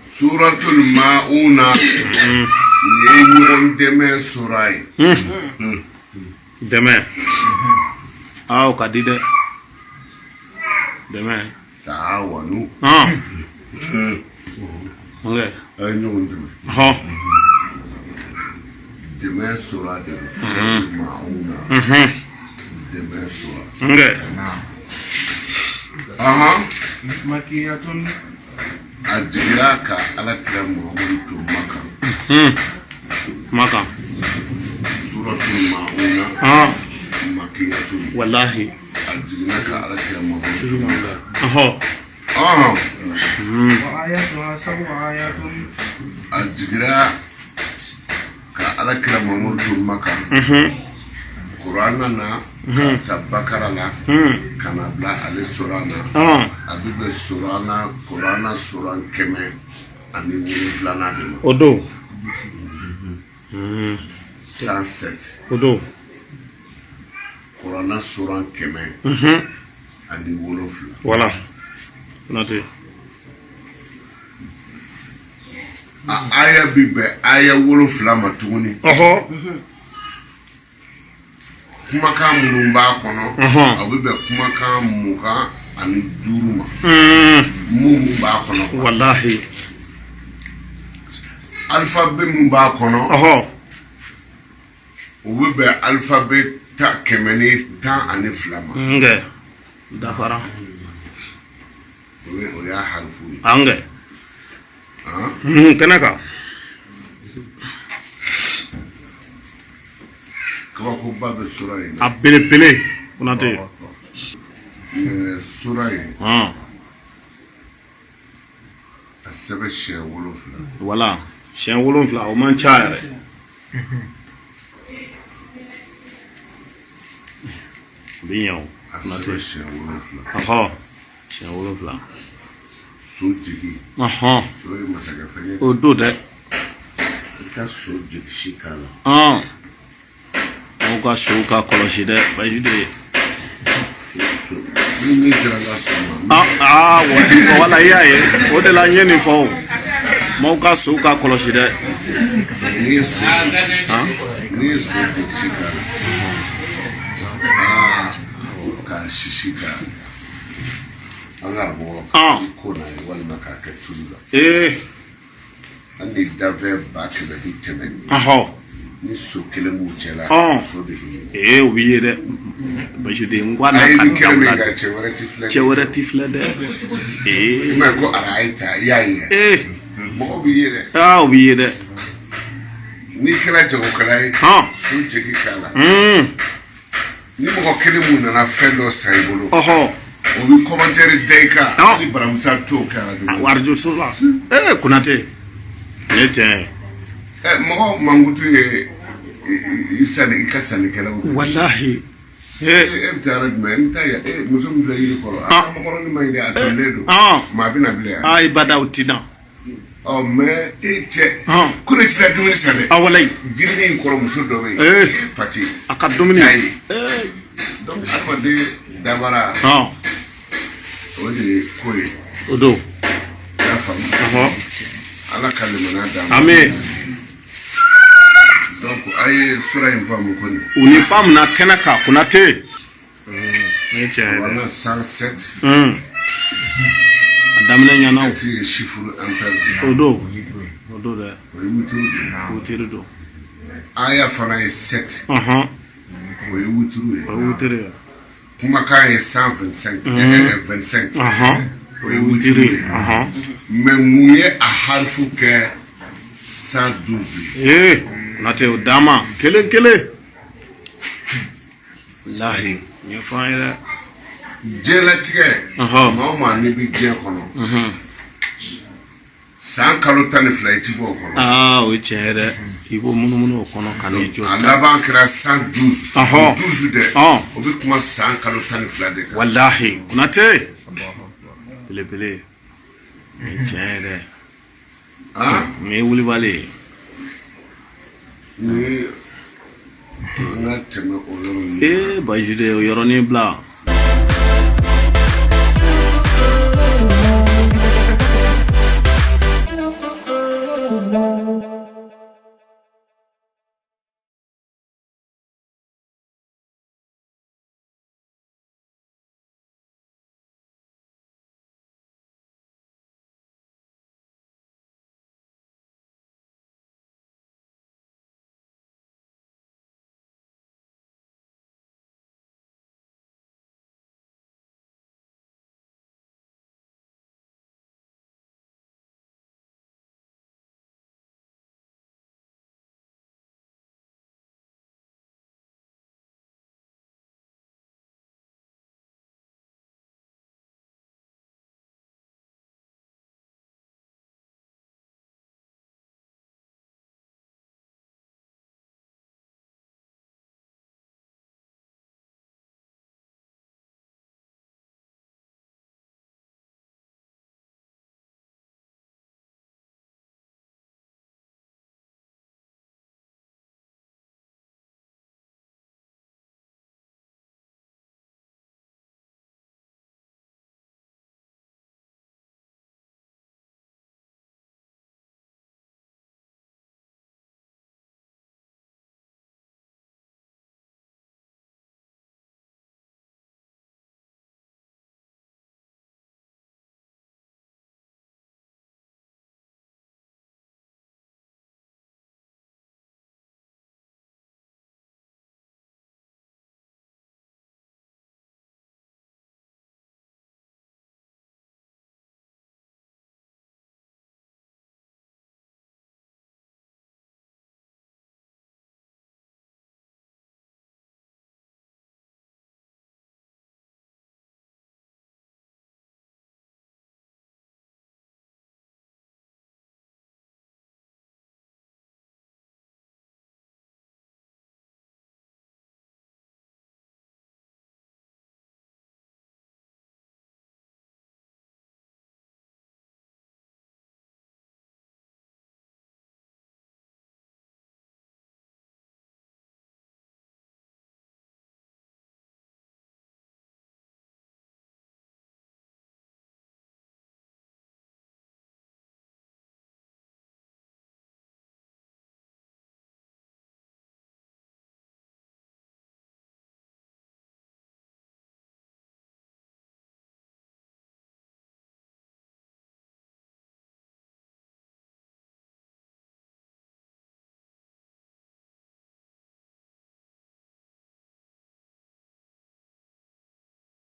Suratul Mauna Yeyon deme surai deme aw kadide deme ta'awanu okay ayon deme deme sura de Suratul Mauna deme sura okay makiyatun ajiyaka alakira Muhammadu Maka Suratul Mauna makiyatun wallahi ajiyaka alakira Muhammadu wa ayatuha sabu ayatun ajira ka alakira Muhammadu maka Qur'ana na tabakara la kana bla ale surana abibe surana Qur'ana suran keme ani wuri flana de odo 107 odo Qur'ana suran keme ani wuri fla voilà noté aya bibe aya wuri fla matuni kumakan minnu b'a kɔnɔ a bɛ bɛn kumakan mugan ani duuru ma mun b'a kɔnɔ wallahi alphabet min b'a kɔnɔ o bɛ bɛn alphabet 112 ma nge dafara o y'a harifu ye ange kenaka kabako ba bɛ sura ye a belebele Konate sura ye a sɛbɛn siɲɛ 7 voilà siɲɛ 7 o man ca yɛrɛ bi ɲɛ o a sɛbɛn siɲɛ 7 siɲɛ 7 so jigi so ye masakɛ fɛn ye o do dɛ i ka so jigi si k'a la aw ka sow ka kɔlɔsi dɛ Bajude ni kɛra ka so ma wala i y'a ye o de la n ye nin fɔ o m'aw ka sow ka kɔlɔsi dɛ ni ye so jigi si k'a la ka sisi k'a an ka mɔgɔ ko na ye walima k'a kɛ tulu la an ni dafɛ 100 bi tɛmɛ ni so kelen b'u cɛ la so de bɛ o b'i ye dɛ Bajude n ko a na ka dabila cɛ wɛrɛ ti filɛ dɛ i ma ko arayita i y'a ye mɔgɔ b'i ye dɛ o b'i ye dɛ n'i kɛra jagokɛla ye so jigi k'a la ni mɔgɔ kelen mun nana fɛn dɔ san i bolo o bɛ commentaire da i kan hali baramusa t'o kɛ arajo so la Konate ne tiɲɛ mɔgɔ mankutu ye i ka sannikɛlaw wallahi e bɛ taa yɔrɔ jumɛn e bɛ taa muso min filɛ yiri kɔrɔ a ka makɔrɔni ma ɲi dɛ a tɔlen don maa bɛ na bilen i badaw ti na mais e cɛ ko ne ti na dumuni san dɛ walayi jirinin in kɔrɔ muso dɔ bɛ yen pati a ka dumuni donc adamaden dabara o de ye ko ye o do y'a faamu ala ka limaniya d'a ma amen donc a ye sura in faamu kɔni u ni faamuna kɛnɛ kan Konate ne tiɲɛ Qur'ana 107 a daminɛ ɲana o ye chiffre impair o do dɛ o ye wutiri do aya fana ye 7 o ye wutiri ye o ye wutiri ye kumakan ye 125 25 o ye wutiri ye mais mun ye a harifu kɛ 112 Konate o dama kelen wallahi ɲɛ fɔ an ye dɛ diɲɛlatigɛ maa o maa n'i bɛ diɲɛ kɔnɔ san kalo 12 i ti bɔ o kɔnɔ o ye tiɲɛ ye dɛ i b'o munumunu o kɔnɔ ka n'i jɔ a laban kɛra 112 12 dɛ o bɛ kuma san kalo 12 de kan wallahi Konate belebele tiɲɛ ye dɛ nin ye wulibali ye ni an ka tɛmɛ o yɔrɔ Bajude o yɔrɔnin bila